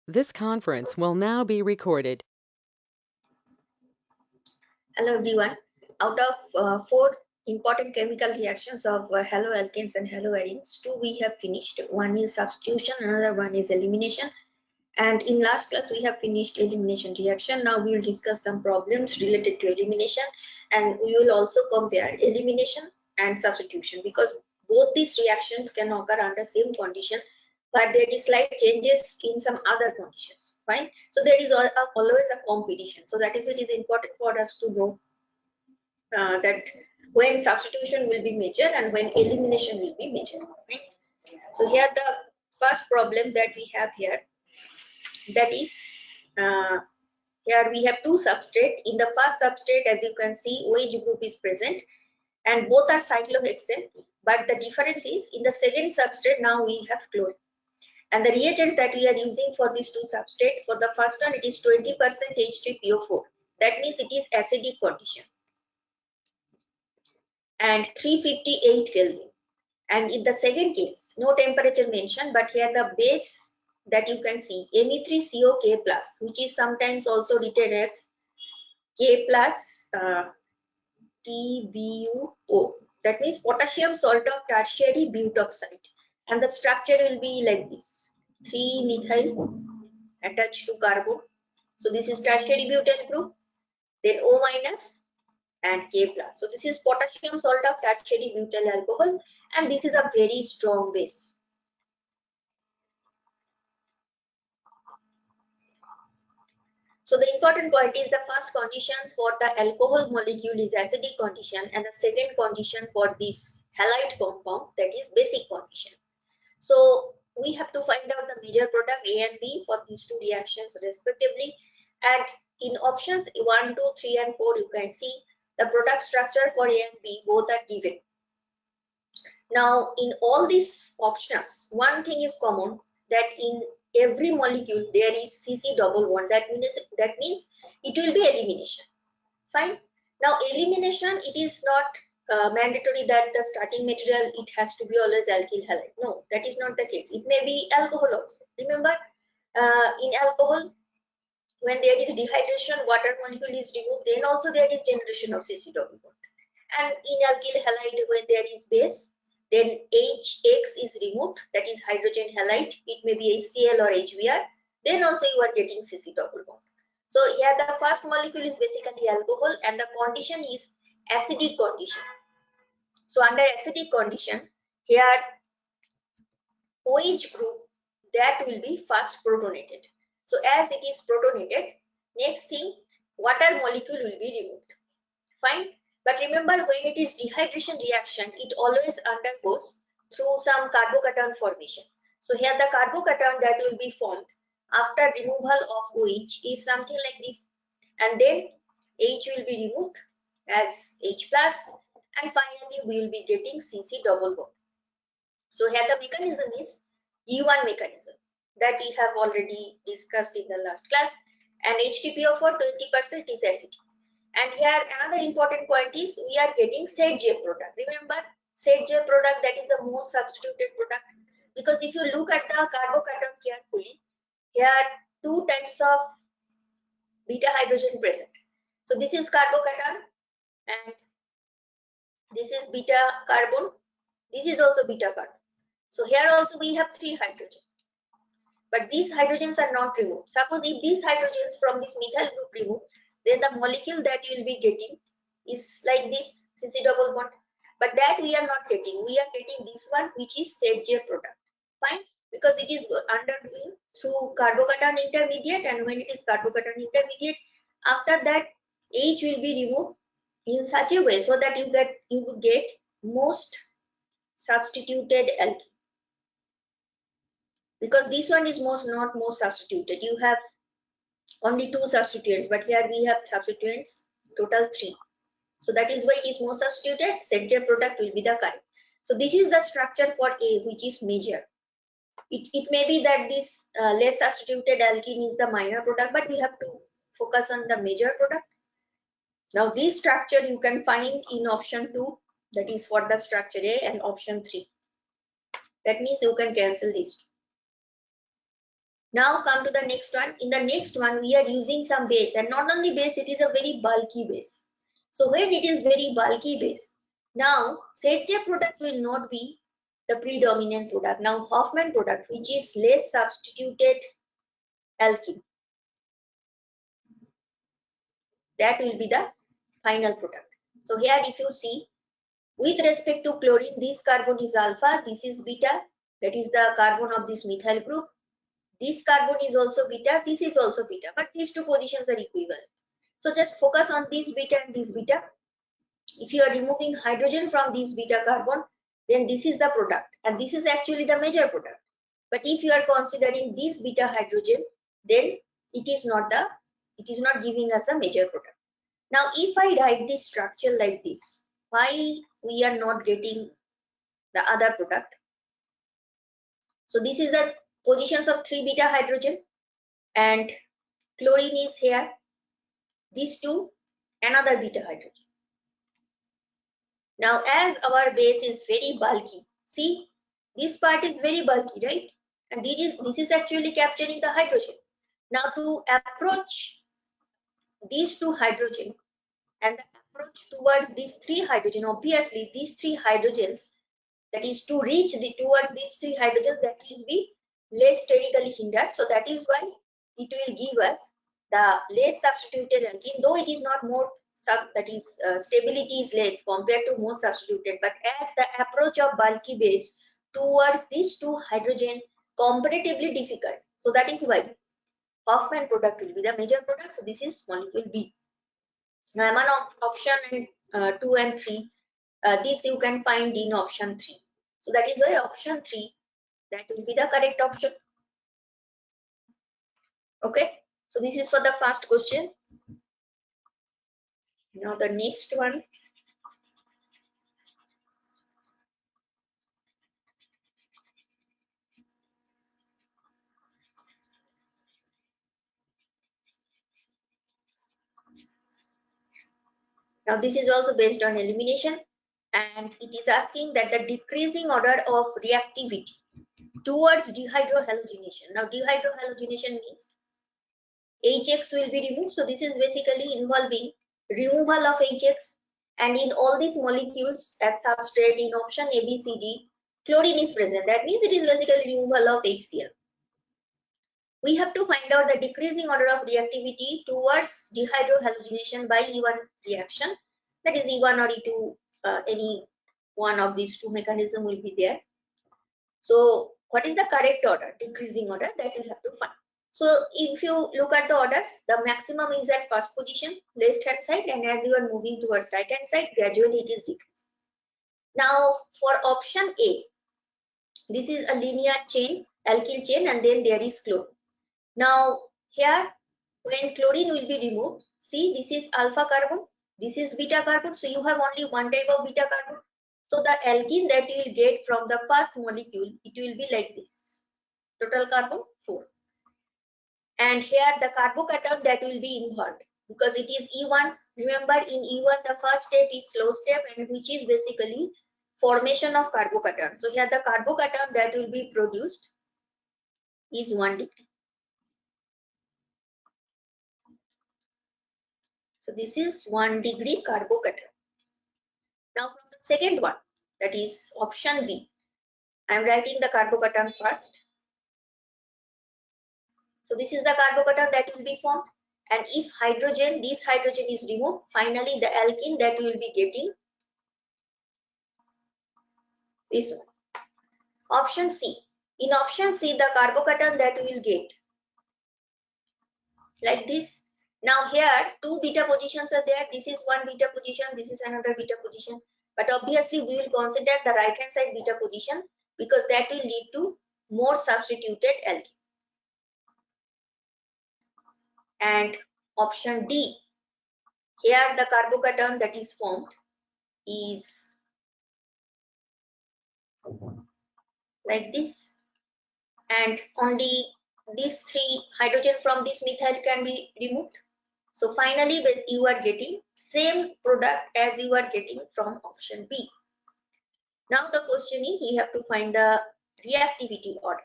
This conference will now be recorded. Hello everyone. Out of 4 important chemical reactions of haloalkanes and haloarenes, 2 we have finished. One is substitution, another one is elimination. And in last class we have finished elimination reaction. Now we will discuss some problems related to elimination, and we will also compare elimination and substitution, because both these reactions can occur under same condition, but there is slight changes in some other conditions. Fine. So there is always a competition. So that is, it is important for us to know that when substitution will be measured and when elimination will be measured. Right? So here the first problem that we have here, that is here we have 2 substrate. In the first substrate, as you can see, OH group is present and both are cyclohexane, but the difference is in the second substrate now we have chlorine. And the reagents that we are using for these 2 substrate, for the first one it is 20% H3PO4. That means it is acidic condition and 358 Kelvin. And in the second case, no temperature mentioned, but here the base that you can see, Me3CO K+, which is sometimes also written as K plus TBUO. That means potassium salt of tertiary butoxide. And the structure will be like this: 3-methyl attached to carbon. So this is tertiary butyl group, then O minus and K plus. So this is potassium salt of tertiary butyl alcohol, and this is a very strong base. So the important point is the first condition for the alcohol molecule is acidic condition, and the second condition for this halide compound, that is basic condition. So we have to find out the major product A and B for these 2 reactions respectively, and in options 1, 2, 3 and 4 you can see the product structure for A and B both are given. Now in all these options, one thing is common, that in every molecule there is CC double bond. That means it will be elimination. Fine. Now elimination, it is not mandatory that the starting material it has to be always alkyl halide. No, that is not the case. It may be alcohol also. Remember, in alcohol, when there is dehydration, water molecule is removed, then also there is generation of CC double bond. And in alkyl halide, when there is base, then HX is removed, that is hydrogen halide. It may be HCl or HBr. Then also you are getting CC double bond. So here the first molecule is basically alcohol, and the condition is acidic condition. So under acidic condition, here OH group, that will be first protonated. So as it is protonated, next thing, water molecule will be removed. Fine. But remember, when it is dehydration reaction, it always undergoes through some carbocation formation. So here the carbocation that will be formed after removal of OH is something like this, and then H will be removed as H plus, and finally we will be getting CC double bond. So here the mechanism is E1 mechanism that we have already discussed in the last class, and H3PO4 20% is acidic. And here another important point is we are getting ZJ product. Remember, ZJ product, that is the most substituted product, because if you look at the carbocation carefully, here are 2 types of beta hydrogen present. So this is carbocation and this is beta carbon. This is also beta carbon. So here also we have 3 hydrogen. But these hydrogens are not removed. Suppose if these hydrogens from this methyl group removed, then the molecule that you will be getting is like this, CC double bond. But that we are not getting. We are getting this one, which is ZJ product. Fine, because it is undergoing through carbocation intermediate, and when it is carbocation intermediate, after that H will be removed in such a way so that you get most substituted alkene. Because this one is not most substituted. You have only 2 substituents, but here we have substituents total 3. So that is why it is most substituted. ZJ product will be the correct. So this is the structure for A, which is major. It may be that this less substituted alkene is the minor product, but we have to focus on the major product. Now this structure you can find in option 2, that is for the structure A, and option 3. That means you can cancel these 2. Now come to the next one. In the next one, we are using some base, and not only base, it is a very bulky base. So when it is very bulky base, now Serge product will not be the predominant product. Now Hoffman product, which is less substituted alkene, that will be the final product. So here if you see, with respect to chlorine, this carbon is alpha, this is beta, that is the carbon of this methyl group. This carbon is also beta, this is also beta, but these two positions are equivalent. So just focus on this beta and this beta. If you are removing hydrogen from this beta carbon, then this is the product, and this is actually the major product. But if you are considering this beta hydrogen, then it is not giving us a major product. Now if I write this structure like this, why we are not getting the other product? So this is the positions of 3 beta hydrogen, and chlorine is here, these two, another beta hydrogen. Now as our base is very bulky, see this part is very bulky, right? And this is actually capturing the hydrogen. Now to approach these two hydrogen and the approach towards these 3 hydrogen, obviously these 3 hydrogens, that is to reach towards these 3 hydrogens, that will be less sterically hindered. So that is why it will give us the less substituted alkene, though it is not more stability is less compared to more substituted, but as the approach of bulky base towards these 2 hydrogen comparatively difficult. So that is why Hoffman product will be the major product. So this is molecule B. Now among option 2 and 3, this you can find in option 3. So that is why option 3, that will be the correct option. Okay, so this is for the first question. Now the next one. Now this is also based on elimination, and it is asking that the decreasing order of reactivity towards dehydrohalogenation. Now dehydrohalogenation means HX will be removed. So this is basically involving removal of HX, and in all these molecules as substrate in option A, B, C, D, chlorine is present. That means it is basically removal of HCl. We have to find out the decreasing order of reactivity towards dehydrohalogenation by E1 reaction. That is E1 or E2, any one of these two mechanisms will be there. So what is the correct order, decreasing order, that we have to find. So if you look at the orders, the maximum is at first position, left hand side, and as you are moving towards right hand side, gradually it is decreasing. Now for option A, this is a linear chain, alkyl chain, and then there is chlorine. Now here, when chlorine will be removed, see this is alpha carbon, this is beta carbon, so you have only one type of beta carbon. So the alkene that you will get from the first molecule, it will be like this, total carbon 4. And here the carbocation that will be involved, because it is E1. Remember in E1 the first step is slow step, and which is basically formation of carbocation. So here the carbocation that will be produced is 1 degree. So this is 1 degree carbocation. Now from the second one, that is option B, I am writing the carbocation first. So this is the carbocation that will be formed, and if hydrogen, this hydrogen is removed, finally the alkene that we will be getting, this one. Option C. In option C, the carbocation that we will get like this. Now here 2 beta positions are there. This is 1 beta position, this is another beta position. But obviously we will consider the right hand side beta position, because that will lead to more substituted alkene. And option D, here the carbocation that is formed is like this, and only these 3 hydrogen from this methyl can be removed. So finally you are getting same product as you are getting from option B. Now the question is, we have to find the reactivity order.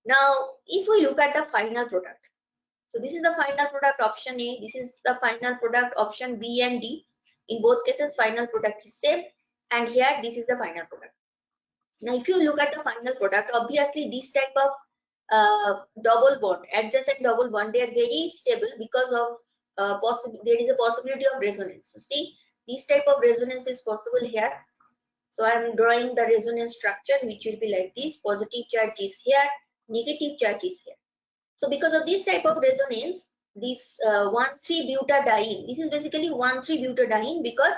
Now, if we look at the final product, so this is the final product option A, this is the final product option B and D. In both cases, final product is same, and here this is the final product. Now, if you look at the final product, obviously this type of double bond, adjacent double bond, they are very stable because of there is a possibility of resonance. So see, this type of resonance is possible here. So I am drawing the resonance structure, which will be like this: positive charge is here, negative charge is here. So because of this type of resonance, this 1,3-butadiene, this is basically 1,3-butadiene because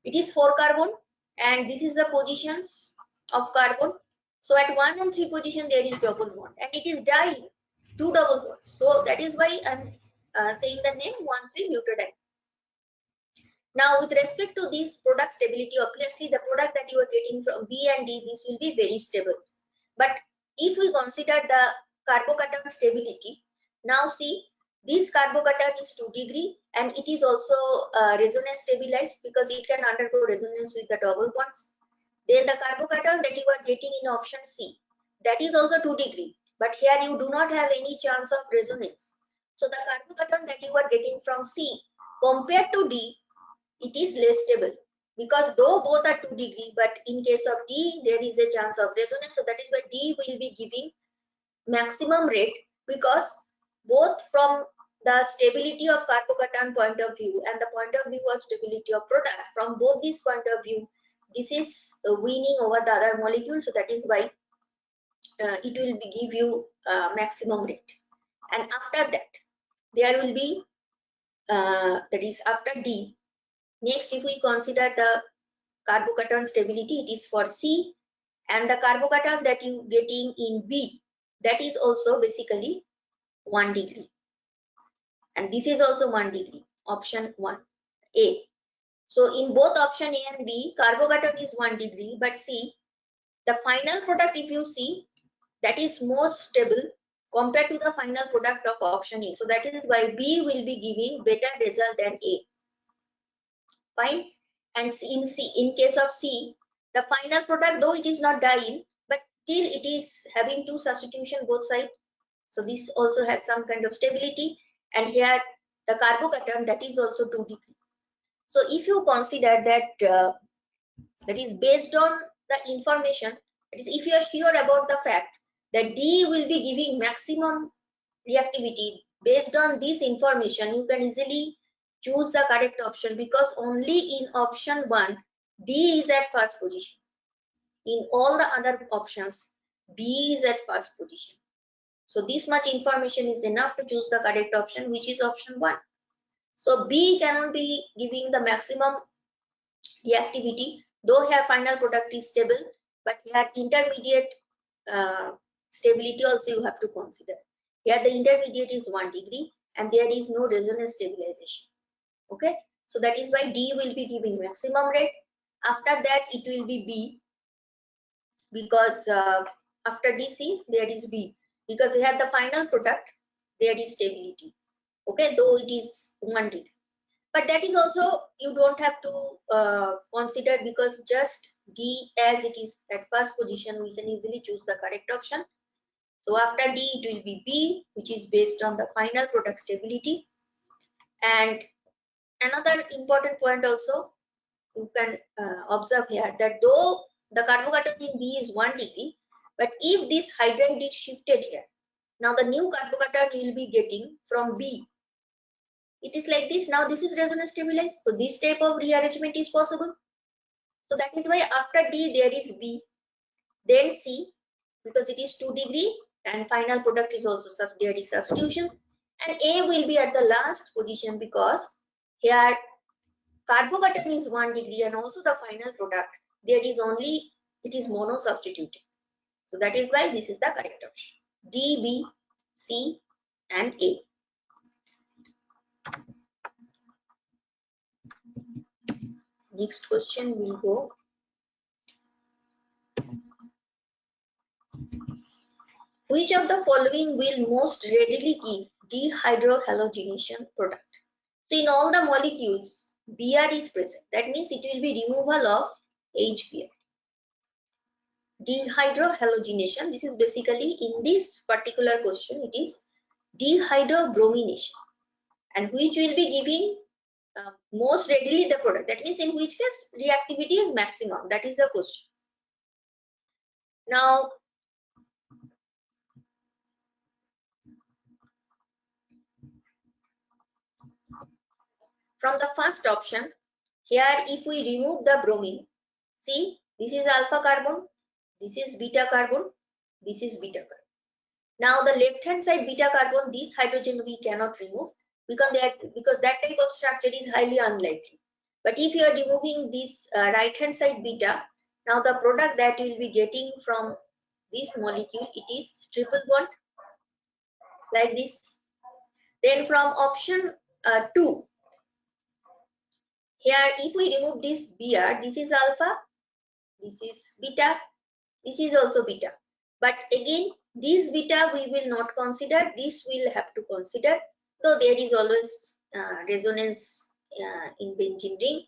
it is 4 carbon and this is the positions of carbon. So at 1 and 3 position there is double bond and it is diene, 2 double bonds. So that is why I'm saying the name 1,3-butadiene. Now with respect to this product stability, obviously the product that you are getting from B and D, this will be very stable. But if we consider the carbocation stability, now see, this carbocation is 2 degree and it is also resonance stabilized because it can undergo resonance with the double bonds. Then the carbocation that you are getting in option C, that is also 2 degree, but here you do not have any chance of resonance. So the carbocation that you are getting from C compared to D, it is less stable because though both are 2 degree, but in case of D there is a chance of resonance. So that is why D will be giving maximum rate, because both from the stability of carbocation point of view and the point of view of stability of product, from both this point of view, this is winning over the other molecule. So that is why it will be give you maximum rate. And after that there will be that is after D. Next, if we consider the carbocation stability, it is for C, and the carbocation that you getting in B, that is also basically 1 degree, and this is also 1 degree, option 1 A. So in both option A and B, carbocation is 1 degree, but see, the final product, if you see, that is more stable compared to the final product of option A. So that is why B will be giving better result than A. Fine. And in case of C, the final product, though it is not diene, but still it is having 2 substitution both sides. So this also has some kind of stability. And here the carbocation, that is also 2 degree. So if you consider that that is based on the information, that is if you are sure about the fact that D will be giving maximum reactivity, based on this information you can easily choose the correct option, because only in option 1 D is at first position. In all the other options B is at first position. So this much information is enough to choose the correct option, which is option 1. So B cannot be giving the maximum reactivity, though here final product is stable, but here intermediate stability also you have to consider. Here the intermediate is 1 degree and there is no resonance stabilization. Okay, so that is why D will be giving maximum rate. After that it will be B, because after DC there is B, because we have the final product, there is stability. Okay, though it is 1 degree, but that is also you don't have to consider, because just D as it is at first position, we can easily choose the correct option. So after D it will be B, which is based on the final product stability. And another important point also you can observe here, that though the carbocation in B is 1 degree, but if this hydride is shifted here, now the new carbocation you will be getting from B, it is like this. Now this is resonance stabilized, so this type of rearrangement is possible. So that is why after D there is B, then C, because it is 2 degree and final product is also there is substitution, and A will be at the last position because here carbocation is 1 degree and also the final product there is only, it is mono substituted. So that is why this is the correct option: D, B, C and A. Next question will go. Which of the following will most readily give dehydrohalogenation product? So in all the molecules Br is present, that means it will be removal of HBr. dehydrohalogenation. This is basically, in this particular question, it is dehydrobromination, and which will be giving most readily the product. That means in which case reactivity is maximum. That is the question. Now, from the first option, here if we remove the bromine, see, this is alpha carbon, this is beta carbon, this is beta carbon. Now the left hand side beta carbon, this hydrogen we cannot remove because that type of structure is highly unlikely. But if you are removing this right hand side beta, now the product that you will be getting from this molecule, it is triple bond like this. Then from option 2, here if we remove this Br, this is alpha, this is beta, this is also beta. But again, this beta we will not consider, this will have to consider, though there is always resonance in benzene ring,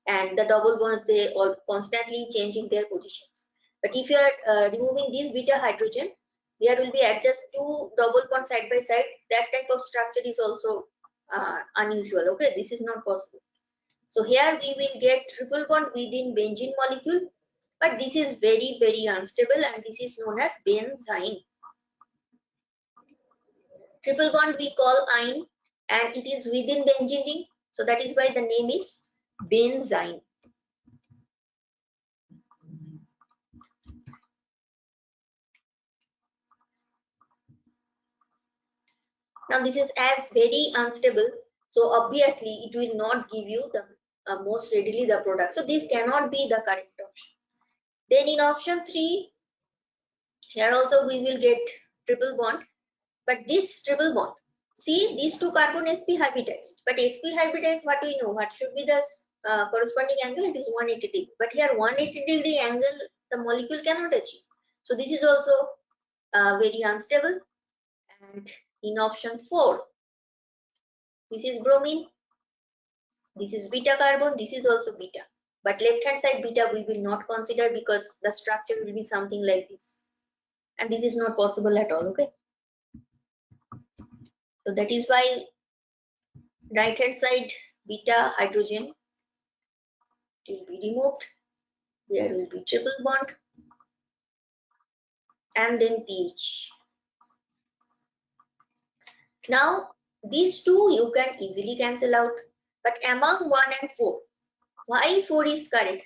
and the double bonds, they all constantly changing their positions. But if you are removing this beta hydrogen, there will be at just 2 double bonds side by side. That type of structure is also unusual. Okay, this is not possible. So here we will get triple bond within benzene molecule, but this is very, very unstable, and this is known as benzyne. Triple bond we call ine, and it is within benzene ring, so that is why the name is benzyne. Now this is as very unstable, so obviously it will not give you the most readily the product. So this cannot be the correct option. Then in option 3, here also we will get triple bond, but this triple bond, see these two carbon sp hybridized, but sp hybridized, what we know, what should be the corresponding angle? It is 180 degree, but here 180 degree angle the molecule cannot achieve. So this is also very unstable. And in option 4, this is bromine, this is beta carbon, this is also beta, but left hand side beta we will not consider because the structure will be something like this, and this is not possible at all. Okay, so that is why right hand side beta hydrogen will be removed. There will be triple bond and then pH. Now these two you can easily cancel out, but among 1 and 4, why 4 is correct?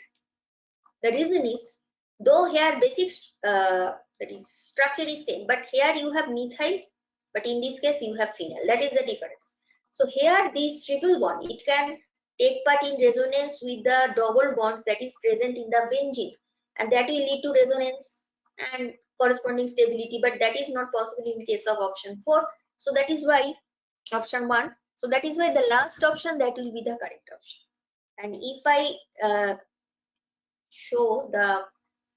The reason is, though here basic that is structure is same, but here you have methyl, but in this case you have phenyl. That is the difference. So here this triple bond, it can take part in resonance with the double bonds that is present in the benzene, and that will lead to resonance and corresponding stability, but that is not possible in case of option 4. So that is why option 1. So that is why the last option, that will be the correct option. And if I show the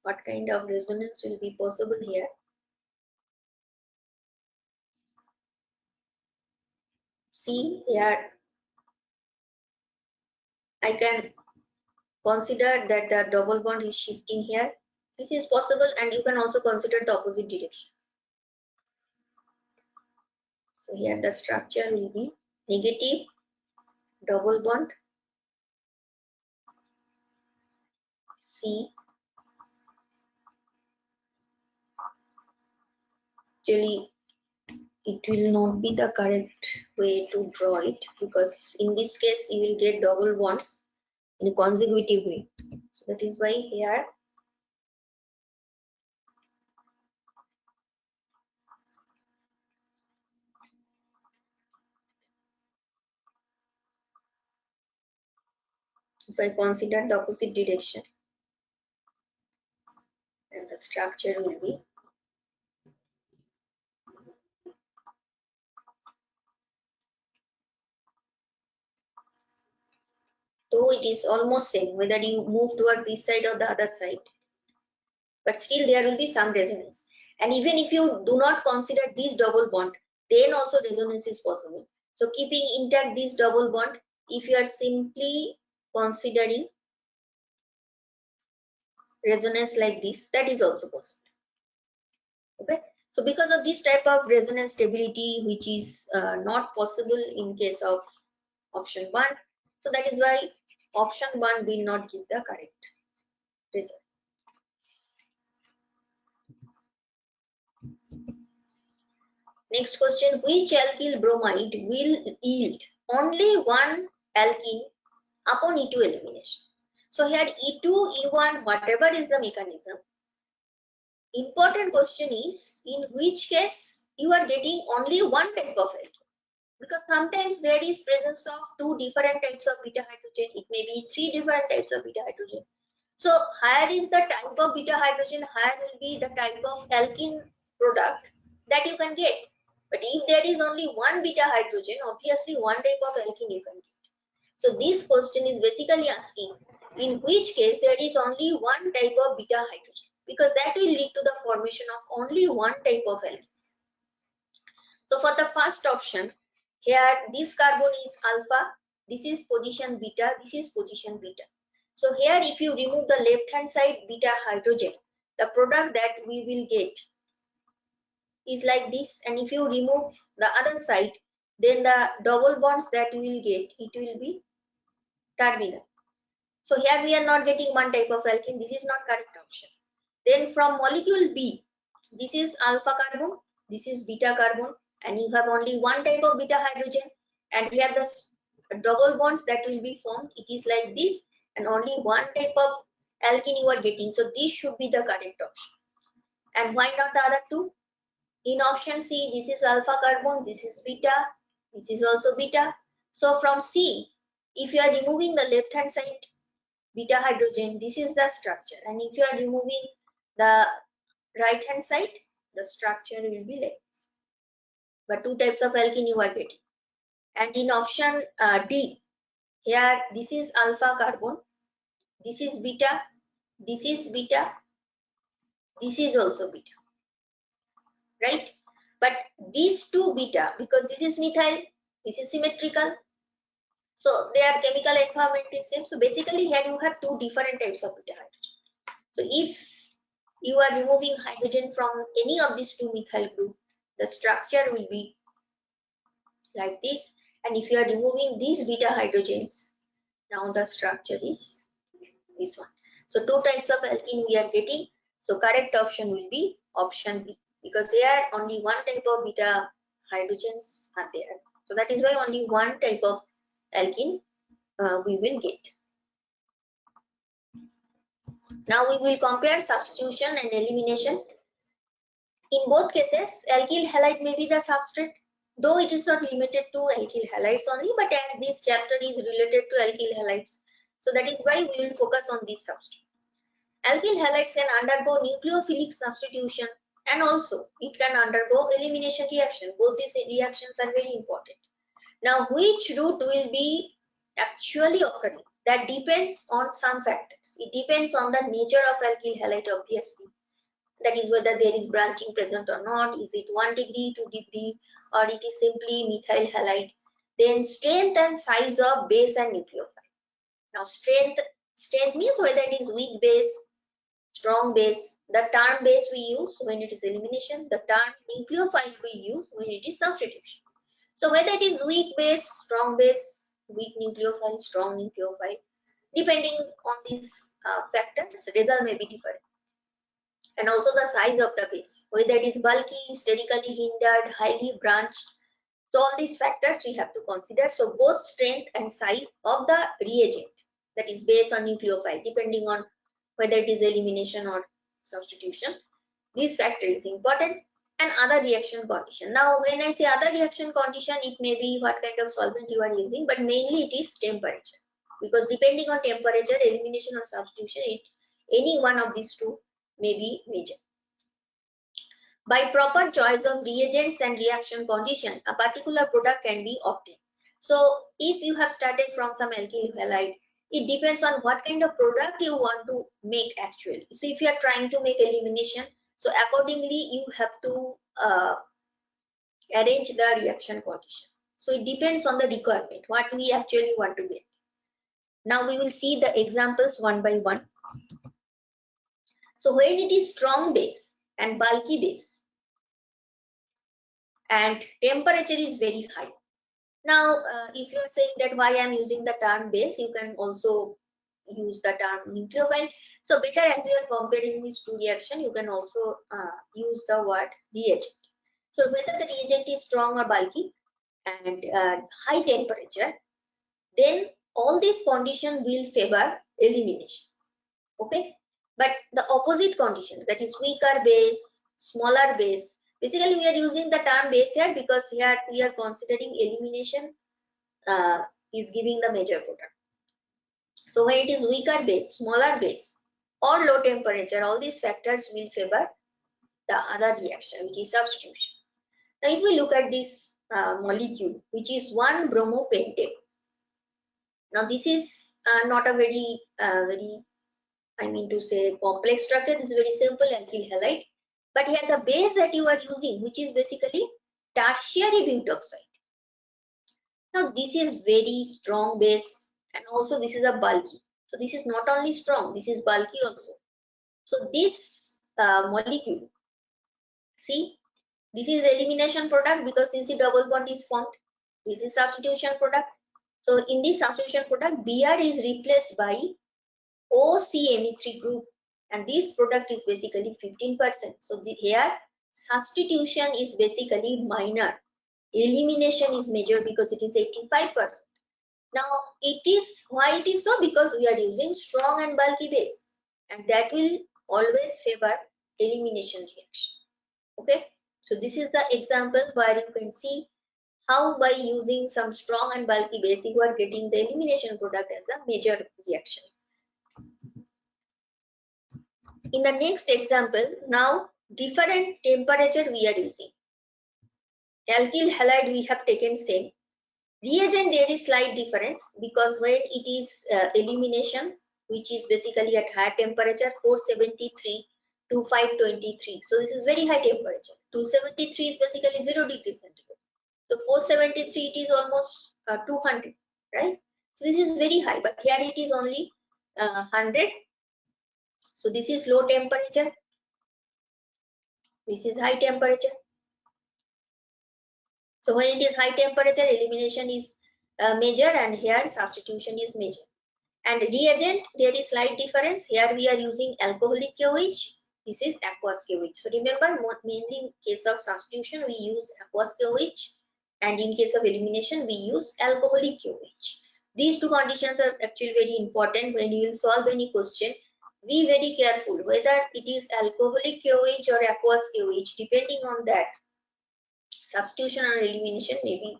what kind of resonance will be possible here, see here I can consider that the double bond is shifting here. This is possible, and you can also consider the opposite direction. So here the structure will be negative double bond C. Actually it will not be the correct way to draw it, because in this case you will get double bonds in a consecutive way. So that is why here if I consider the opposite direction, and the structure will be though it is almost same whether you move toward this side or the other side, but still there will be some resonance. And even if you do not consider this double bond, then also resonance is possible. So keeping intact this double bond, if you are simply considering resonance like this, that is also possible. Okay, so because of this type of resonance stability, which is not possible in case of option 1, so that is why option 1 will not give the correct result. Next question, which alkyl bromide will yield only one alkene upon E2 elimination? So here E2, E1, whatever is the mechanism, important question is in which case you are getting only one type of alkene, because sometimes there is presence of two different types of beta hydrogen, it may be three different types of beta hydrogen. So higher is the type of beta hydrogen, higher will be the type of alkene product that you can get. But if there is only one beta hydrogen, obviously one type of alkene you can get. So this question is basically asking in which case there is only one type of beta hydrogen, because that will lead to the formation of only one type of alkene. So for the first option, here this carbon is alpha, this is position beta, this is position beta. So here if you remove the left hand side beta hydrogen, the product that we will get is like this, and if you remove the other side, then the double bonds that we will get, it will be terminal. So here we are not getting one type of alkene, this is not correct option. Then from molecule B, this is alpha carbon, this is beta carbon, and you have only one type of beta hydrogen, and here the double bonds that will be formed, it is like this, and only one type of alkene you are getting. So this should be the correct option. And why not the other two? In option C, this is alpha carbon, this is beta, this is also beta. So from C, if you are removing the left hand side beta hydrogen, this is the structure, and if you are removing the right hand side, the structure will be like this. But two types of alkene you are getting. And in option D, here this is alpha carbon, this is beta, this is beta, this is also beta, right? But these two beta, because this is methyl, this is symmetrical, so their chemical environment is same. So basically here you have two different types of beta hydrogen. So if you are removing hydrogen from any of these two methyl group, the structure will be like this, and if you are removing these beta hydrogens, now the structure is this one. So two types of alkene we are getting, so correct option will be option B, because here only one type of beta hydrogens are there, so that is why only one type of alkene we will get. Now we will compare substitution and elimination. In both cases, alkyl halide may be the substrate, though it is not limited to alkyl halides only, but as this chapter is related to alkyl halides, so that is why we will focus on this substrate. Alkyl halides can undergo nucleophilic substitution, and also it can undergo elimination reaction. Both these reactions are very important. Now which route will be actually occurring, that depends on some factors. It depends on the nature of alkyl halide, obviously. That is whether there is branching present or not, is it 1 degree, 2 degree, or it is simply methyl halide. Then strength and size of base and nucleophile. Now strength means whether it is weak base, strong base. The term base we use when it is elimination, the term nucleophile we use when it is substitution. So whether it is weak base, strong base, weak nucleophile, strong nucleophile, depending on these factors, result may be different. And also the size of the base, whether it is bulky, sterically hindered, highly branched. So all these factors we have to consider. So both strength and size of the reagent, that is base or nucleophile, depending on whether it is elimination or substitution, this factor is important. And other reaction condition. Now when I say other reaction condition, it may be what kind of solvent you are using, but mainly it is temperature, because depending on temperature, elimination or substitution, any one of these two may be major. By proper choice of reagents and reaction condition, a particular product can be obtained. So if you have started from some alkyl halide, it depends on what kind of product you want to make actually. So if you are trying to make elimination, so accordingly you have to arrange the reaction condition. So it depends on the requirement, what we actually want to get. Now we will see the examples one by one. So when it is strong base and bulky base and temperature is very high. Now, if you are saying that why I am using the term base, you can also use the term nucleophile. So better, as we are comparing these two reactions, you can also use the word reagent. So whether the reagent is strong or bulky and high temperature, then all these conditions will favor elimination. Okay, but the opposite conditions, that is weaker base, smaller base. Basically, we are using the term base here because here we are considering elimination is giving the major product. So when it is weaker base, smaller base, or low temperature, all these factors will favor the other reaction, which is substitution. Now, if we look at this molecule, which is 1-bromopentate. Now, this is not a very complex structure. This is very simple alkyl halide. But here the base that you are using, which is basically tertiary butoxide. Now, this is very strong base, and also this is a bulky. So this is not only strong, this is bulky also. So this molecule, see, this is elimination product because this is double bond is formed. This is substitution product. So in this substitution product, Br is replaced by OCMe3 group, and this product is basically 15%. So here substitution is basically minor. Elimination is major because it is 85%. Now, it is why it is so, because we are using strong and bulky base, and that will always favor elimination reaction. Okay, so this is the example where you can see how by using some strong and bulky base you are getting the elimination product as a major reaction. In the next example, now different temperature we are using. Alkyl halide we have taken same. Reagent there is slight difference because when it is elimination, which is basically at higher temperature, 473 to 523. So this is very high temperature. 273 is basically 0 degrees centigrade. So 473 it is almost 200, right? So this is very high, but here it is only 100. So this is low temperature. This is high temperature. So when it is high temperature, elimination is major, and here substitution is major. And reagent, there is slight difference. Here we are using alcoholic KOH. This is aqueous KOH. So remember, mainly in case of substitution, we use aqueous KOH, and in case of elimination, we use alcoholic KOH. These two conditions are actually very important when you will solve any question. Be very careful whether it is alcoholic KOH or aqueous KOH. Depending on that, substitution or elimination, maybe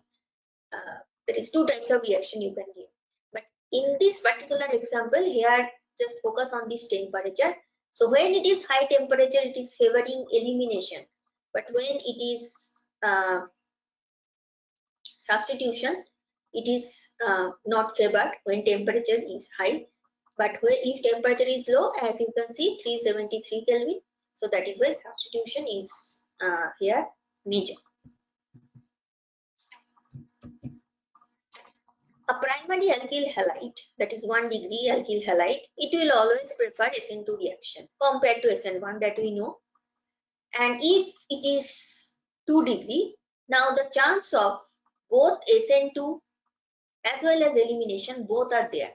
there is two types of reaction you can give. But in this particular example here, just focus on this temperature. So when it is high temperature, it is favoring elimination, but when it is substitution, it is not favored when temperature is high. But if temperature is low, as you can see, 373 Kelvin, so that is why substitution is here major. A primary alkyl halide, that is 1 degree alkyl halide, it will always prefer SN2 reaction compared to SN1, that we know. And if it is 2 degree, now the chance of both SN2 as well as elimination, both are there,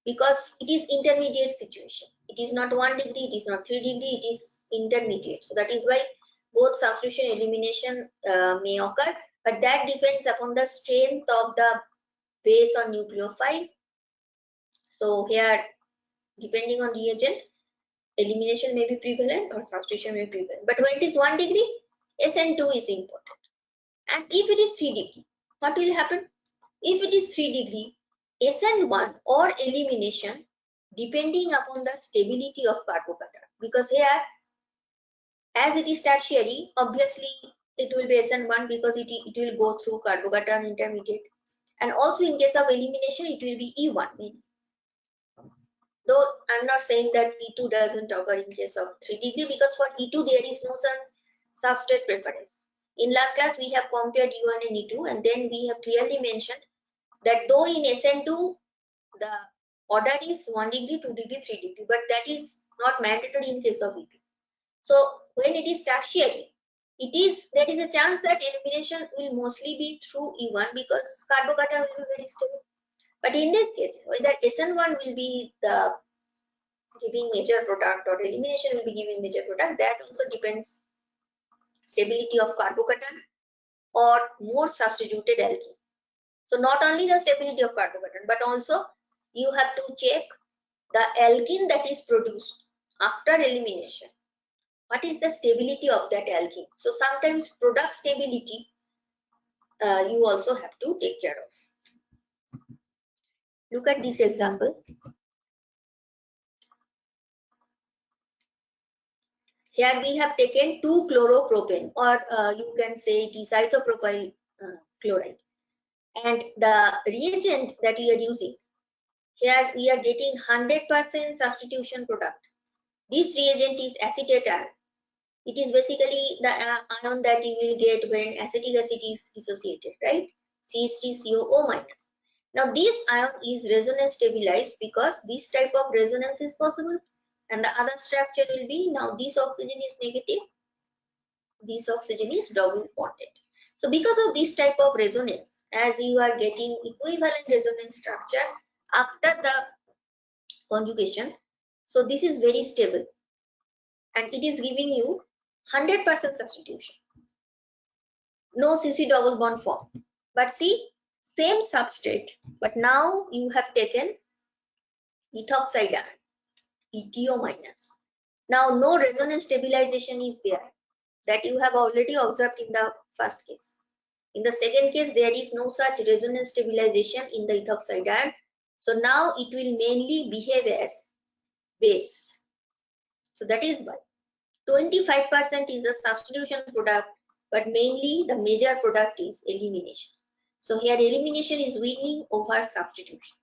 because it is intermediate situation. It is not 1 degree, it is not 3 degree, it is intermediate. So that is why both substitution elimination may occur, but that depends upon the strength of the base or nucleophile. So here, depending on reagent, elimination may be prevalent or substitution may be prevalent. But when it is 1 degree, SN2 is important. And if it is 3 degree, what will happen? If it is 3 degree, SN1 or elimination, depending upon the stability of carbocation. Because here, as it is tertiary, obviously it will be SN1 because it will go through carbocation intermediate. And also in case of elimination, it will be E1 maybe. Though I'm not saying that E2 doesn't occur in case of 3 degree, because for E2 there is no substrate preference. In last class we have compared E1 and E2, and then we have clearly mentioned that though in SN2 the order is 1 degree, 2 degree, 3 degree, but that is not mandatory in case of EP. So when it is tertiary, there is a chance that elimination will mostly be through E1 because carbocation will be very stable. But in this case, whether SN1 will be the giving major product or elimination will be giving major product, that also depends stability of carbocation or more substituted alkene. So not only the stability of carbocation, but also you have to check the alkene that is produced after elimination. What is the stability of that alkene? So sometimes product stability you also have to take care of. Look at this example. Here we have taken 2-chloropropane, or you can say it is isopropyl chloride. And the reagent that we are using, here we are getting 100% substitution product. This reagent is acetate ion. It is basically the ion that you will get when acetic acid is dissociated, right? CH3COO minus. Now this ion is resonance stabilized because this type of resonance is possible, and the other structure will be, now this oxygen is negative, this oxygen is double bonded. So because of this type of resonance, as you are getting equivalent resonance structure after the conjugation, so this is very stable and it is giving you 100% substitution. No CC double bond form. But see, same substrate, but now you have taken ethoxide ion, ETO minus. Now no resonance stabilization is there, that you have already observed in the first case. In the second case, there is no such resonance stabilization in the ethoxide ion. So now it will mainly behave as base. So that is why 25% is the substitution product, but mainly the major product is elimination. So here elimination is winning over substitution.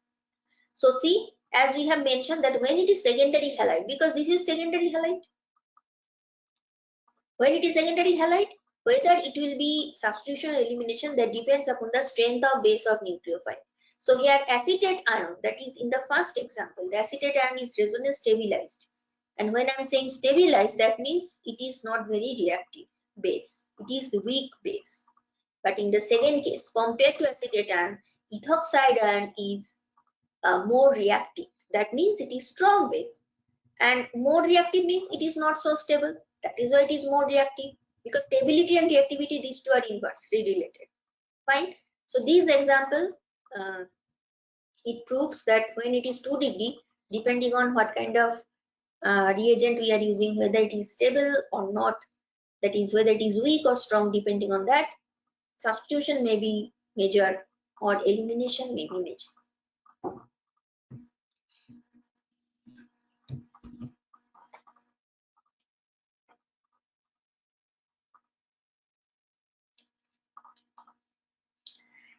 So see, as we have mentioned that when it is secondary halide, because this is secondary halide, when it is secondary halide, whether it will be substitution or elimination, that depends upon the strength of base of nucleophile. So here acetate ion, that is in the first example, the acetate ion is resonance stabilized. And when I'm saying stabilized, that means it is not very reactive base. It is weak base. But in the second case, compared to acetate ion, ethoxide ion is more reactive. That means it is strong base. And more reactive means it is not so stable. That is why it is more reactive. Because stability and reactivity, these two are inversely related. Fine. So this example, it proves that when it is 2 degree, depending on what kind of reagent we are using, whether it is stable or not, that is whether it is weak or strong, depending on that, substitution may be major or elimination may be major.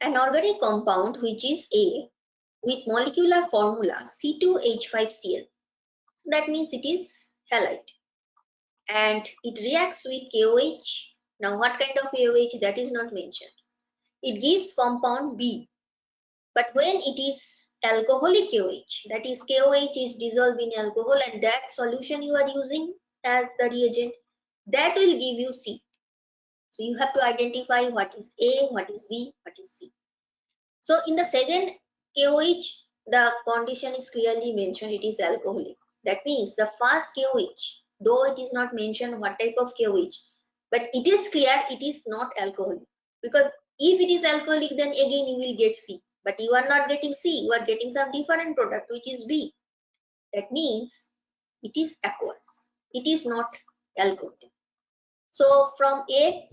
An organic compound which is A with molecular formula C2H5Cl. So that means it is halide. And it reacts with KOH. Now what kind of KOH, that is not mentioned. It gives compound B. But when it is alcoholic KOH, that is KOH is dissolved in alcohol and that solution you are using as the reagent, that will give you C. So you have to identify what is A, what is B, what is C. So in the second KOH, the condition is clearly mentioned, it is alcoholic. That means the first KOH, though it is not mentioned what type of KOH, but it is clear it is not alcoholic. Because if it is alcoholic, then again you will get C. But you are not getting C, you are getting some different product which is B. That means it is aqueous. It is not alcoholic. So from A,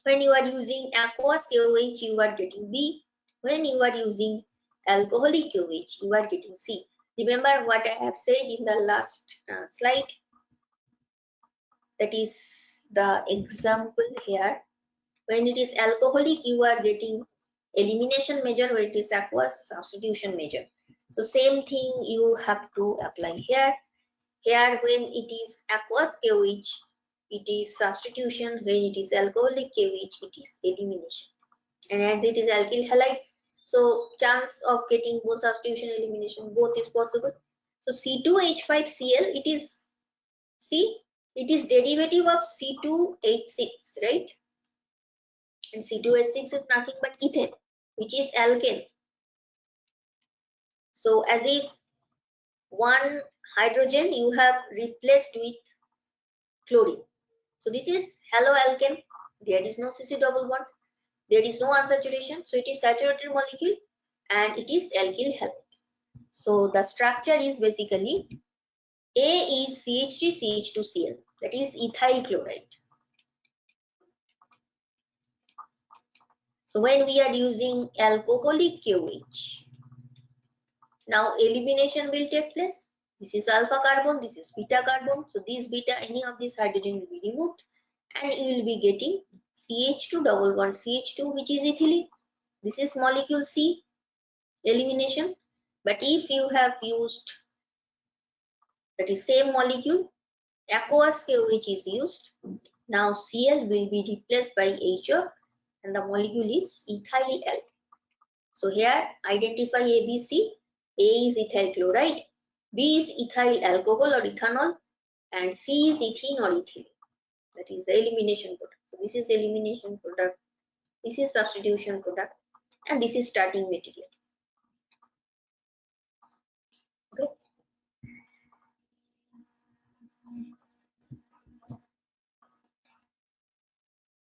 when you are using aqueous KOH, you are getting B. When you are using alcoholic KOH, you are getting C. Remember what I have said in the last slide? That is the example here. When it is alcoholic, you are getting elimination measure. When it is aqueous, substitution measure. So same thing you have to apply here. Here when it is aqueous KOH, it is substitution. When it is alcoholic KOH, it is elimination. And as it is alkyl halide, so chance of getting both substitution elimination both is possible. So C2H5Cl, it is, see, it is derivative of C2H6, right? And C2H6 is nothing but ethane, which is alkane. So as if one hydrogen you have replaced with chlorine. So this is haloalkane. There is no CC double bond. There is no unsaturation. So it is saturated molecule and it is alkyl halide. So the structure is basically A is CH3CH2Cl, that is ethyl chloride. So when we are using alcoholic KOH, now elimination will take place. This is alpha carbon, this is beta carbon. So this beta, any of this hydrogen will be removed and you will be getting CH2 double bond CH2, which is ethylene. This is molecule C, elimination. But if you have used, that is same molecule, aqueous KOH is used. Now Cl will be replaced by HO and the molecule is ethyl L. So here identify ABC. A is ethyl chloride, B is ethyl alcohol or ethanol, and C is ethene or ethylene. That is the elimination product. So this is the elimination product, this is substitution product, and this is starting material. Okay.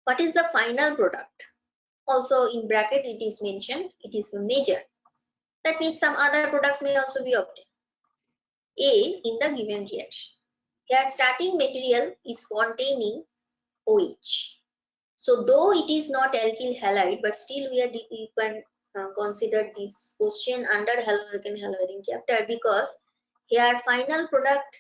What is the final product? Also in bracket it is mentioned, it is a major. That means some other products may also be obtained. A in the given reaction. Here starting material is containing OH. So though it is not alkyl halide, but still you can consider this question under Haloalkanes and Haloarenes chapter, because here final product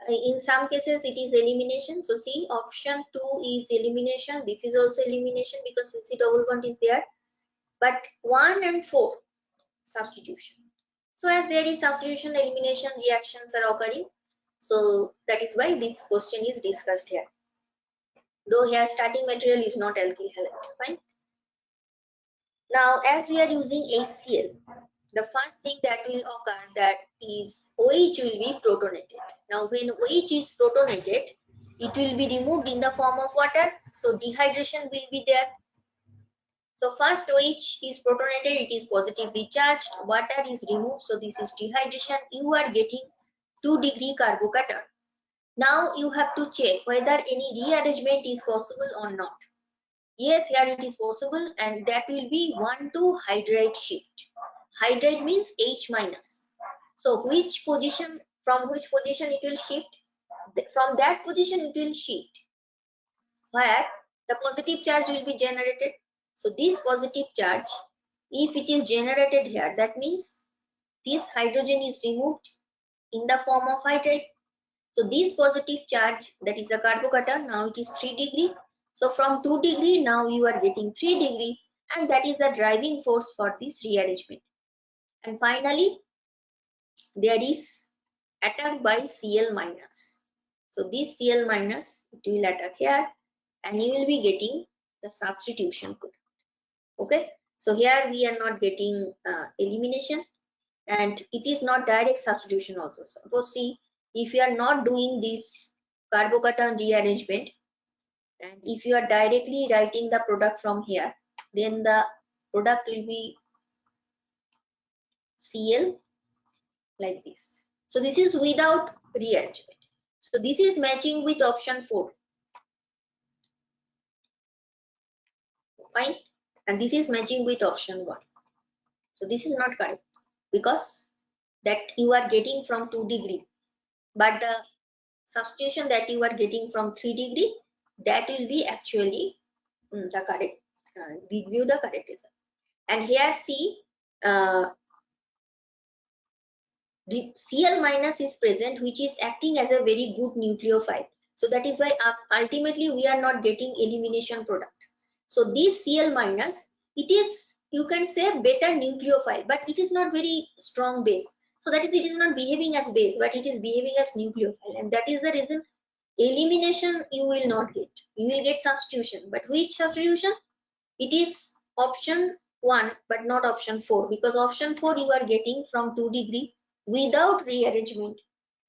in some cases it is elimination. So see, option 2 is elimination. This is also elimination because CC double bond is there. But 1 and 4 substitution. So as there is substitution, elimination reactions are occurring. So that is why this question is discussed here. Though here starting material is not alkyl halide. Fine. Now as we are using HCl, the first thing that will occur, that is OH will be protonated. Now when OH is protonated, it will be removed in the form of water. So dehydration will be there. So first OH is protonated, it is positively charged, water is removed, so this is dehydration. You are getting 2° carbocation. Now you have to check whether any rearrangement is possible or not. Yes, here it is possible, and that will be 1,2 hydride shift. Hydride means H minus. So which position, from which position it will shift? From that position it will shift, where the positive charge will be generated. So this positive charge, if it is generated here, that means this hydrogen is removed in the form of hydride. So this positive charge, that is the carbocation, now it is 3°. So from 2°, now you are getting 3°, and that is the driving force for this rearrangement. And finally, there is attack by Cl minus. So this Cl minus, it will attack here, and you will be getting the substitution product. Okay, so here we are not getting elimination, and it is not direct substitution also. Suppose see, if you are not doing this carbocation rearrangement, and if you are directly writing the product from here, then the product will be Cl like this. So this is without rearrangement. So this is matching with option 4. Fine. And this is matching with option 1. So this is not correct, because that you are getting from 2°, but the substitution that you are getting from 3°, that will be actually the correct, give you the correct result. And here see, the Cl minus is present, which is acting as a very good nucleophile. So that is why ultimately we are not getting elimination product. So this Cl minus, it is, you can say, better nucleophile, but it is not very strong base. So that is, it is not behaving as base, but it is behaving as nucleophile, and that is the reason elimination you will not get. You will get substitution, but which substitution? It is option 1, but not option 4, because option 4 you are getting from 2°, without rearrangement,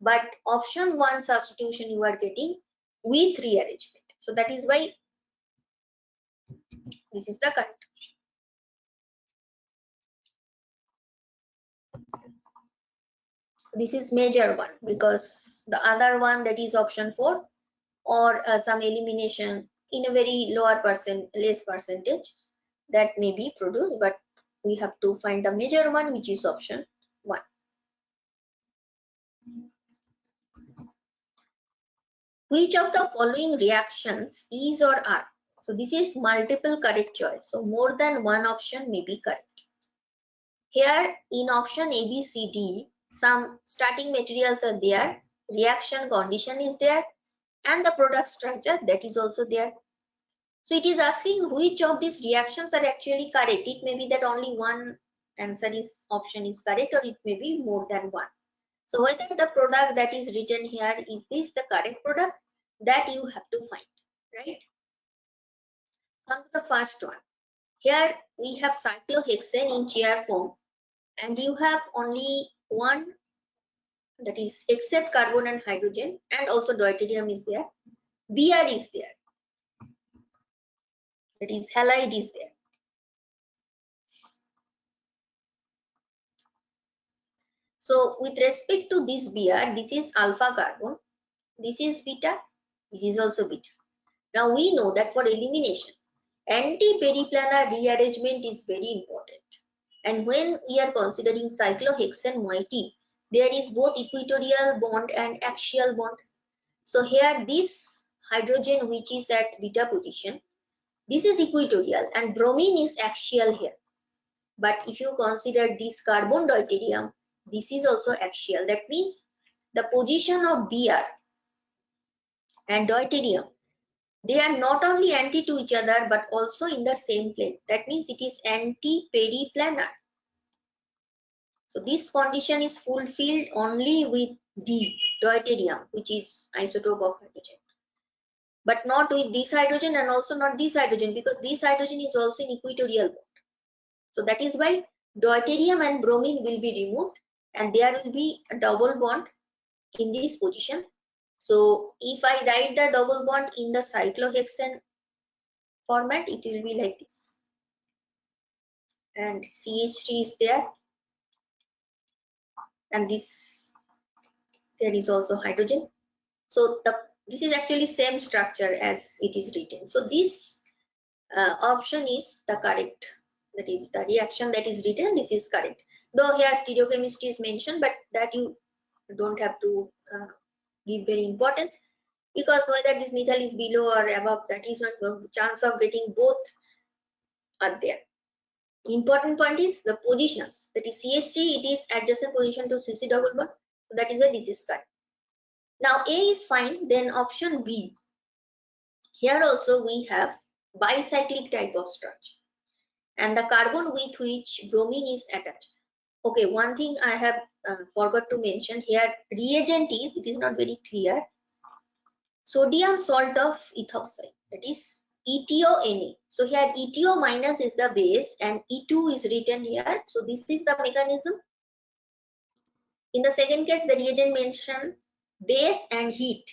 but option 1 substitution you are getting with rearrangement. So that is why this is the correct option. This is major one, because the other one, that is option 4, or some elimination in a very less percentage, that may be produced, but we have to find the major one, which is option 1. Which of the following reactions is or are? So this is multiple correct choice, so more than one option may be correct. Here in option A, B, C, D, some starting materials are there, reaction condition is there, and the product structure, that is also there. So it is asking which of these reactions are actually correct. It may be that only one option is correct, or it may be more than one. So whether the product that is written here, is this the correct product, that you have to find, right? Come to the first one. Here we have cyclohexane in chair form, and you have only one, that is except carbon and hydrogen, and also deuterium is there, Br is there, that is halide is there. So with respect to this Br, this is alpha carbon, this is beta, this is also beta. Now we know that for elimination, anti-periplanar rearrangement is very important. And when we are considering cyclohexane moiety, there is both equatorial bond and axial bond. So here this hydrogen, which is at beta position, this is equatorial, and bromine is axial here. But if you consider this carbon deuterium, this is also axial. That means the position of Br and deuterium, they are not only anti to each other, but also in the same plane. That means it is anti-periplanar. So this condition is fulfilled only with D, deuterium, which is isotope of hydrogen, but not with this hydrogen, and also not this hydrogen, because this hydrogen is also in equatorial bond. So that is why deuterium and bromine will be removed, and there will be a double bond in this position. So if I write the double bond in the cyclohexane format, it will be like this, and CH3 is there, and this, there is also hydrogen. So this is actually same structure as it is written. So this option is the correct, that is the reaction that is written, this is correct. Though here stereochemistry is mentioned, but that you don't have to give very importance, because whether this methyl is below or above, that is not the chance of getting both are there. Important point is the positions, that is CH3, it is adjacent position to CC double bond, so that is why this is correct. Now A is fine, then option B. Here also we have bicyclic type of structure, and the carbon with which bromine is attached. Okay, one thing I have forgot to mention here, reagent is, it is not very clear, sodium salt of ethoxide, that is ETO Na. So here ETO minus is the base and E2 is written here. So this is the mechanism. In the second case, the reagent mentioned base and heat.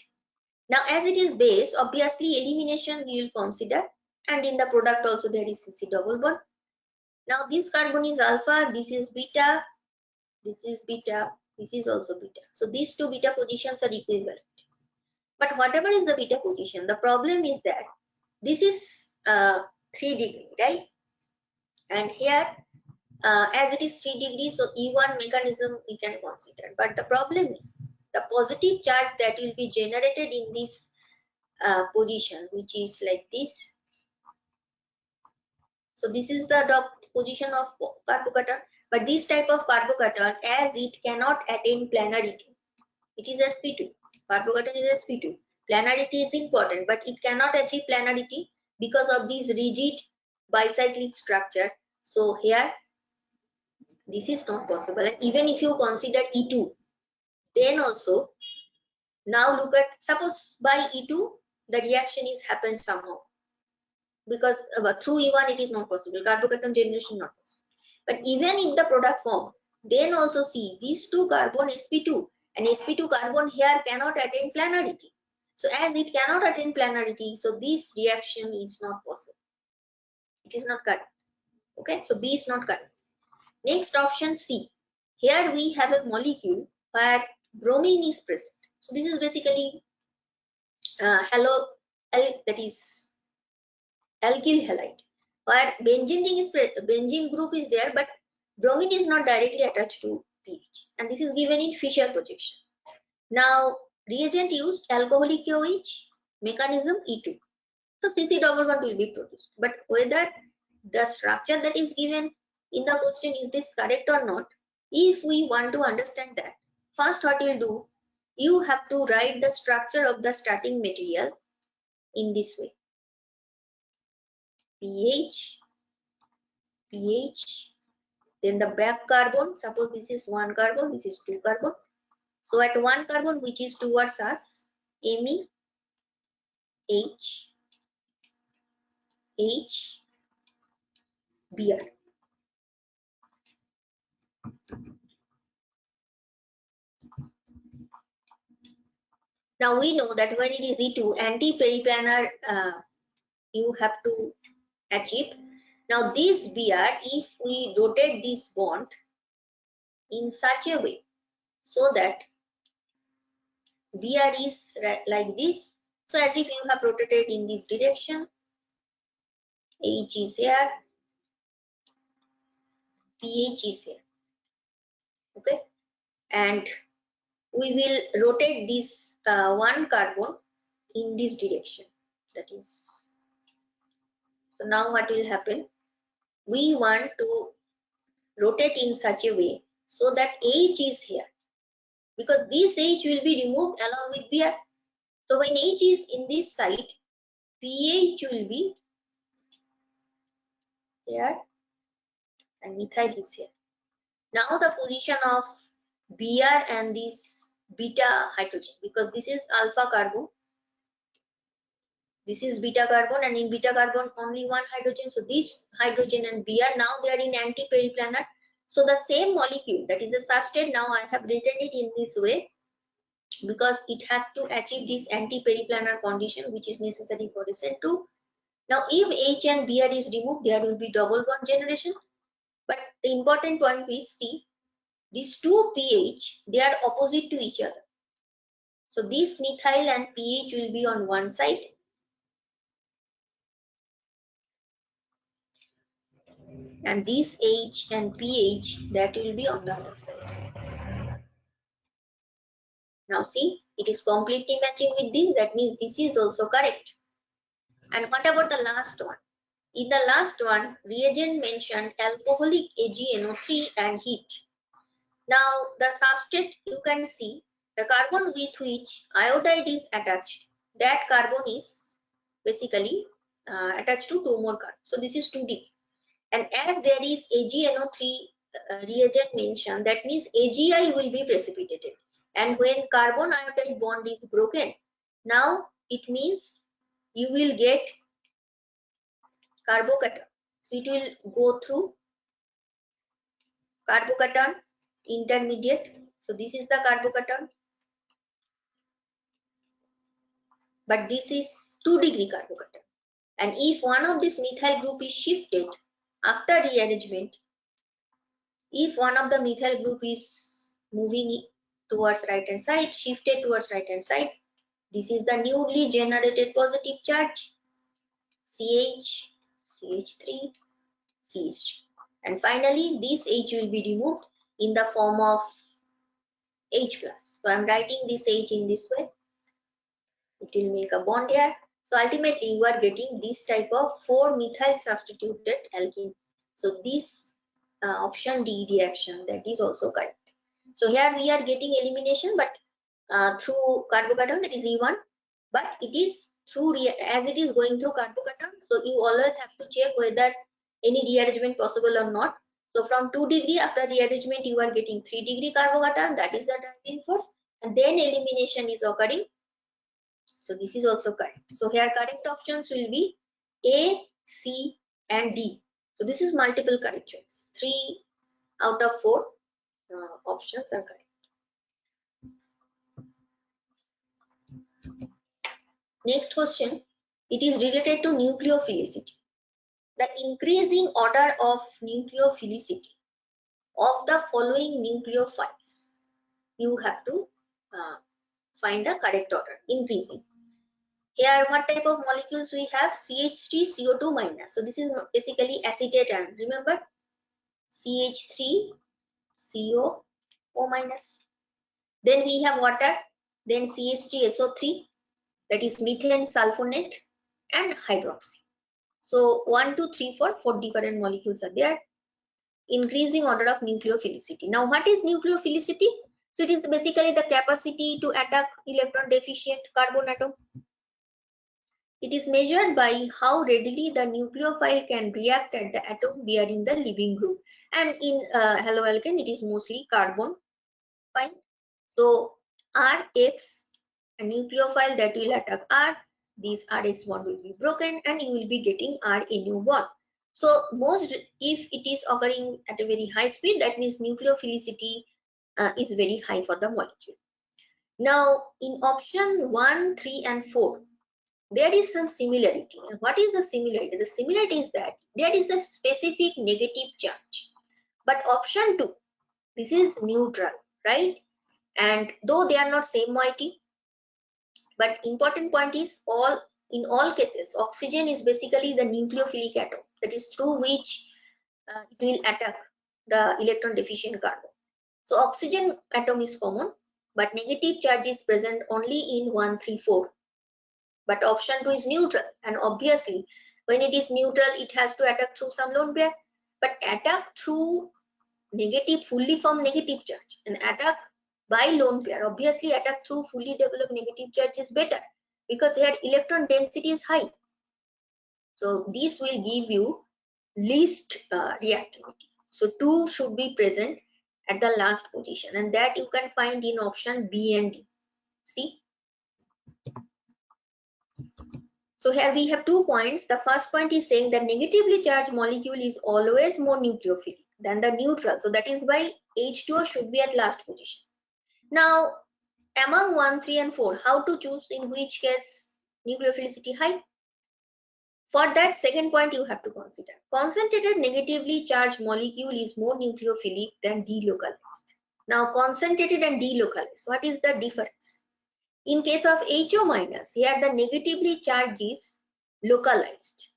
Now as it is base, obviously elimination we will consider, and in the product also there is CC double bond. Now this carbon is alpha, this is beta, this is beta, this is also beta. So these two beta positions are equivalent. But whatever is the beta position, the problem is that this is 3 degree, right? And here as it is 3 degrees, so E1 mechanism we can consider. But the problem is the positive charge that will be generated in this position, which is like this. So this is the position of carbocation, but this type of carbocation, as it cannot attain planarity, it is sp2. Carbocation is sp2. Planarity is important, but it cannot achieve planarity because of this rigid bicyclic structure. So here this is not possible, and even if you consider E2, then also, now look at, suppose by E2 the reaction is happened somehow, because through E1 it is not possible, carbocation generation not possible. But even in the product form, Then also see these two carbon sp2 and sp2 carbon here cannot attain planarity. So as it cannot attain planarity, so this reaction is not possible. It is not correct. Okay, so B is not correct. Next option C. Here we have a molecule where bromine is present. So this is basically that is alkyl halide, where benzene group is there, but bromine is not directly attached to pH, and this is given in Fischer projection. Now reagent used alcoholic OH, mechanism E2. So CC double bond will be produced, but whether the structure that is given in the question is this correct or not, if we want to understand that, first what you'll do, you have to write the structure of the starting material in this way: pH, then the back carbon. Suppose this is 1 carbon, this is 2 carbon. So at 1 carbon which is towards us, Me, H, Br. Now we know that when it is E2, anti-periplanar you have to achieve. Now this Br, if we rotate this bond in such a way so that Br is like this, so as if you have rotated in this direction, H is here, pH is here, okay, and we will rotate this 1 carbon in this direction, that is. So now what will happen, we want to rotate in such a way so that H is here, because this H will be removed along with Br. So when H is in this side, pH will be here and methyl is here. Now the position of Br and this beta hydrogen, because this is alpha carbon, this is beta carbon, and in beta carbon only 1 hydrogen. So this hydrogen and Br, now they are in anti-periplanar. So the same molecule, that is the substrate, now I have written it in this way because it has to achieve this anti-periplanar condition which is necessary for SN2. Now if H and Br is removed, there will be double bond generation. But the important point is, see, these two pH, they are opposite to each other. So this methyl and pH will be on one side, and this H and pH, that will be on the other side. Now see, it is completely matching with this, that means this is also correct. And what about the last one? In the last one, reagent mentioned alcoholic AgNO3 and heat. Now the substrate, you can see the carbon with which iodide is attached, that carbon is basically attached to 2 more carbons. So this is 2D. And as there is AgNO3 reagent mentioned, that means AgI will be precipitated. And when carbon iodide bond is broken, now it means you will get carbocation. So it will go through carbocation intermediate. So this is the carbocation, but this is 2-degree carbocation. And if one of this methyl group is shifted after rearrangement, if one of the methyl group is moving towards right hand side, shifted towards right hand side, this is the newly generated positive charge, CH, CH3, CH. And finally, this H will be removed in the form of H plus. So I am writing this H in this way. It will make a bond here. So ultimately, you are getting this type of 4-methyl substituted alkene. So this option D reaction, that is also correct. So here we are getting elimination, but through carbocation, that is E1, but it is through as it is going through carbocation. So you always have to check whether any rearrangement possible or not. So from 2 degree after rearrangement, you are getting 3 degree carbocation. That is the driving force, and then elimination is occurring. So this is also correct. So here correct options will be A, C, and D. So this is multiple correct choice. 3 out of 4. options are correct. Next question, it is related to nucleophilicity. The increasing order of nucleophilicity of the following nucleophiles. You have to find the correct order, increasing. Here, what type of molecules we have? CH3, CO2 minus. So this is basically acetate ion. Remember, CH3, CO, O minus. Then we have water. Then CH3SO3, that is methane sulfonate and hydroxy. So 1, 2, 3, 4, 4 different molecules are there. Increasing order of nucleophilicity. Now, what is nucleophilicity? So it is basically the capacity to attack electron deficient carbon atom. It is measured by how readily the nucleophile can react at the atom bearing the leaving group. And in haloalkane, it is mostly carbon. Fine. So Rx, a nucleophile that will attack R, these Rx bond will be broken and you will be getting RNU bond. So most, if it is occurring at a very high speed, that means nucleophilicity is very high for the molecule. Now in option 1, 3 and 4, there is some similarity. And what is the similarity? The similarity is that there is a specific negative charge. But option 2, this is neutral, right? And though they are not same moiety, but important point is in all cases, oxygen is basically the nucleophilic atom, that is through which it will attack the electron deficient carbon. So oxygen atom is common, but negative charge is present only in 1, 3, 4. But option 2 is neutral, and obviously when it is neutral, it has to attack through some lone pair. But attack through negative, fully formed negative charge, and attack by lone pair, obviously attack through fully developed negative charge is better because here electron density is high. So this will give you least reactivity. So 2 should be present at the last position, and that you can find in option B and D. See. So here we have 2 points. The first point is saying that negatively charged molecule is always more nucleophilic than the neutral. So that is why H2O should be at last position. Now, among 1, 3 and 4, how to choose in which case nucleophilicity high? For that second point you have to consider. Concentrated negatively charged molecule is more nucleophilic than delocalized. Now, concentrated and delocalized, what is the difference? In case of HO minus, here the negatively charged is localized.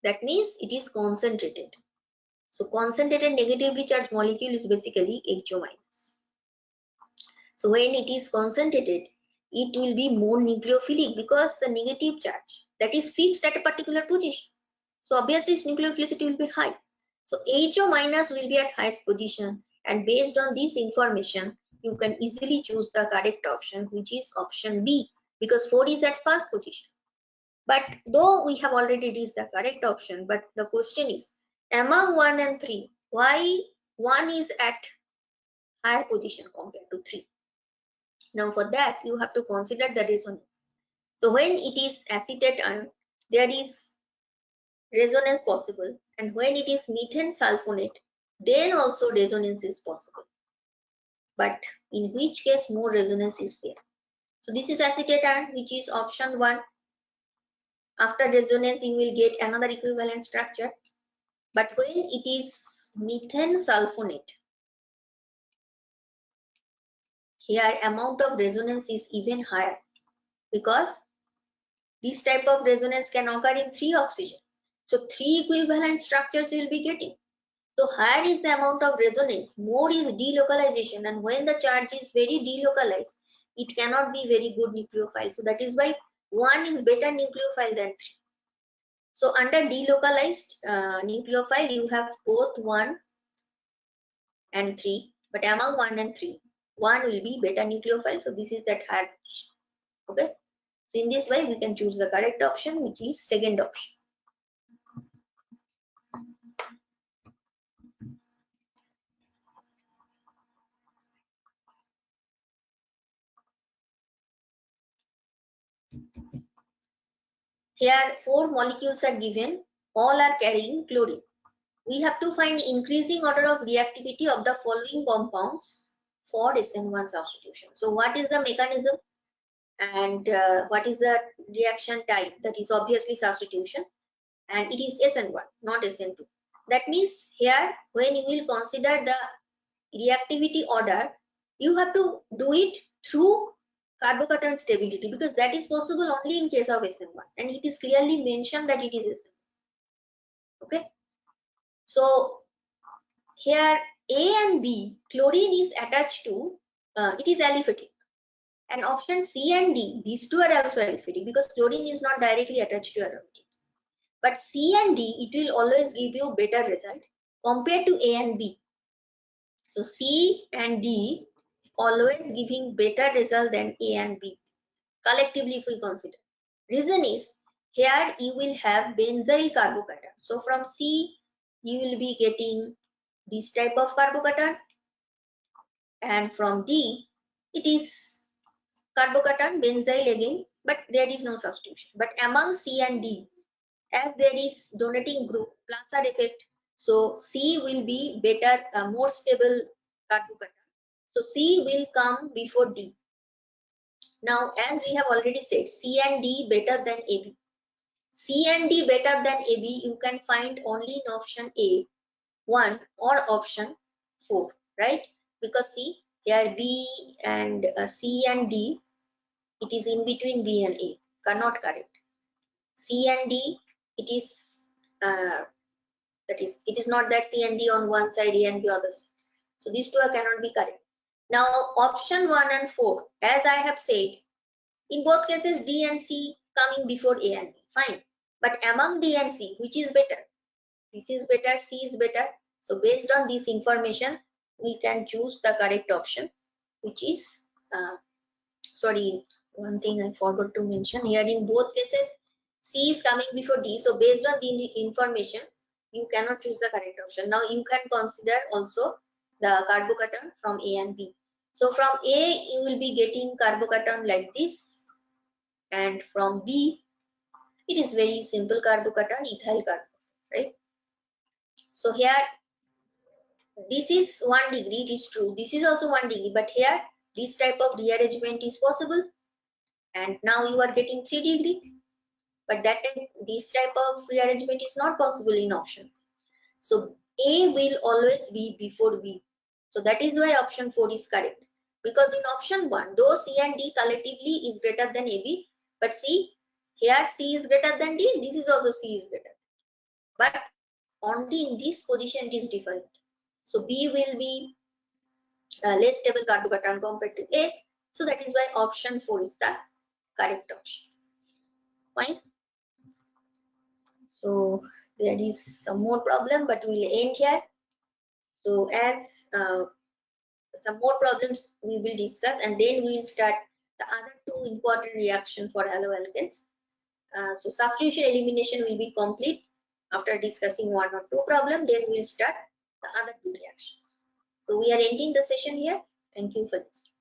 That means it is concentrated. So concentrated negatively charged molecule is basically HO minus. So when it is concentrated, it will be more nucleophilic because the negative charge that is fixed at a particular position. So obviously its nucleophilicity will be high. So HO minus will be at highest position, and based on this information, you can easily choose the correct option, which is option B, because 4 is at first position. But though we have already reached the correct option, but the question is, among 1 and 3, why 1 is at higher position compared to 3? Now for that, you have to consider the resonance. So when it is acetate ion, there is resonance possible, and when it is methane sulfonate, then also resonance is possible. But in which case more resonance is there? So this is acetate ion, which is option 1. After resonance, you will get another equivalent structure. But when it is methane sulfonate, here amount of resonance is even higher, because this type of resonance can occur in 3 oxygen. So 3 equivalent structures you will be getting. So higher is the amount of resonance, more is delocalization, and when the charge is very delocalized, it cannot be very good nucleophile. So that is why 1 is better nucleophile than 3. So under delocalized nucleophile, you have both 1 and 3, but among 1 and 3, 1 will be better nucleophile. So this is at higher position. Okay. So in this way, we can choose the correct option, which is second option. Here 4 molecules are given, all are carrying chlorine. we have to find increasing order of reactivity of the following compounds for SN1 substitution. So what is the mechanism and what is the reaction type? That is obviously substitution, and it is SN1, not SN2. That means here when you will consider the reactivity order, you have to do it through carbocation stability, because that is possible only in case of SN1, and it is clearly mentioned that it is SN1. Okay, so here A and B, chlorine is attached to, it is aliphatic, and option C and D, these two are also aliphatic because chlorine is not directly attached to aromatic. But C and D, it will always give you better result compared to A and B. So C and D always giving better result than A and B collectively if we consider. Reason is here you will have benzyl carbocation. So from C you will be getting this type of carbocation, and from D it is carbocation benzyl again, but there is no substitution. But among C and D, as there is donating group plus R effect, so C will be better, more stable carbocation. So C will come before D. Now, as we have already said, C and D better than AB. C and D better than AB you can find only in option A, 1 or option 4, right? Because see, here B and C and D, it is in between B and A, cannot correct. C and D, it is that is, it is not that C and D on one side, A and B other side. So these two cannot be correct. Now option 1 and 4, as I have said, in both cases D and C coming before A and B, fine. But among D and C, which is better? This is better, C is better. So based on this information, we can choose the correct option, which is, sorry, one thing I forgot to mention here, in both cases, C is coming before D. So based on the information, you cannot choose the correct option. Now you can consider also the carbocation from A and B. So from A, you will be getting carbocation like this, and from B, it is very simple carbocation, ethyl carbocation, right? So here, this is 1 degree, it is true. This is also 1 degree, but here, this type of rearrangement is possible. And now you are getting 3 degree, but that time, this type of rearrangement is not possible in option. So A will always be before B. So that is why option 4 is correct. Because in option 1, though C and D collectively is greater than AB, but see, here C is greater than D, this is also C is greater. But only in this position it is different. So B will be less stable carbocation compared to A. So that is why option 4 is the correct option. Fine. So there is some more problem, but we will end here. So as some more problems we will discuss, and then we will start the other two important reactions for haloalkanes. So substitution elimination will be complete after discussing 1 or 2 problems. Then we will start the other 2 reactions. So we are ending the session here. Thank you for listening.